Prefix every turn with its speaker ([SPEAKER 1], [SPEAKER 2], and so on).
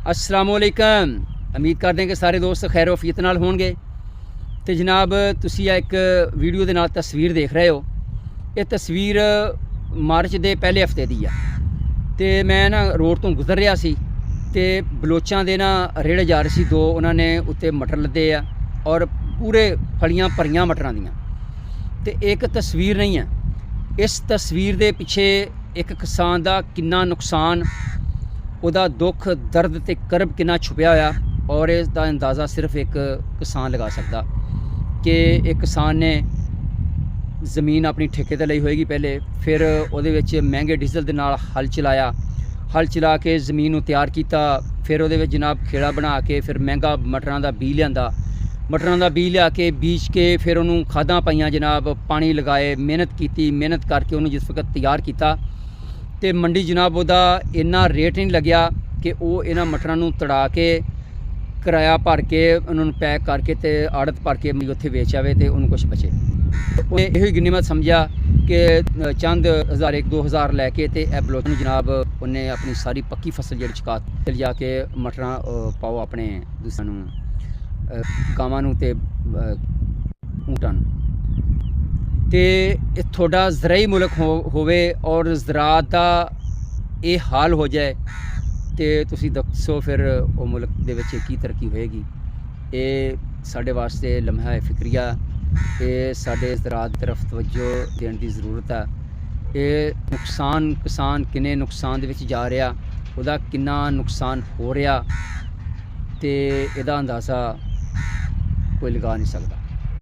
[SPEAKER 1] अस्सलामुअलैकुम। उम्मीद करते हैं कि सारे दोस्त खैर वफीयत नाल होणगे। तो जनाब तुसी एक वीडियो के नाल तस्वीर देख रहे हो। ये तस्वीर मार्च के पहले हफ्ते की है। तो मैं ना रोड तो गुजर रहा सी ते बलोचां दे ना रेड़े जा रहे सी दो, उन्होंने उत्ते मटर लदे आ और पूरे फलियां भरियां मटरां दियां। तो एक तस्वीर नहीं है, इस तस्वीर के पिछे एक किसान का कितना नुकसान, उहदा दुख दर्द ते करब कितना छुपया होया, और इसका अंदाज़ा सिर्फ एक किसान लगा सकता कि एक किसान ने ज़मीन अपनी ठेके ते लई होएगी पहले, फिर उहदे विच महंगे डीजल दे नाल हल चलाया, हल चला के ज़मीन नूं तैयार किया, फिर उहदे विच जनाब खेड़ा बना के फिर महंगा मटरां दा बीज लिआंदा, मटरां दा बीज लिया के बीज के फिर उन्होंने खादां पाइयां जनाब, पानी लगाए, मेहनत की, मेहनत करके उन्होंने जिस वक्त तैयार किया तो मंडी जनाब उहदा इन्ना रेट नहीं लग्या कि वो इन्हां मटरां नूं तड़ा के किराया भर के उन्होंने पैक करके तो आड़त भर के उत्थे वेच आवे तो उन्होंने कुछ बचे। यही गिनीमत समझा कि चंद हज़ार 1-2 हज़ार लैके तो यह बलोच जनाब उन्हें अपनी सारी पक्की फसल जी चुका चल जाके मटरां पाओ अपने दूसरों गावां नूं ते ऊँटां नूं। ते थोड़ा ज़राई मुल्क होवे और ज़राअत दा ये हाल हो जाए तो तुसी दसो फिर वो मुल्क दे विच की तरक्की होएगी। ये साडे वास्ते लम्हा फिक्रिया, ये साडे ज़राअत तरफ तवज्जो देने की ज़रूरत है। ये नुकसान किसान किन्ने नुकसान दे विच जा रहा, उहदा किन्ना नुकसान हो रहा, तो इहदा अंदाज़ा कोई लगा नहीं सकता।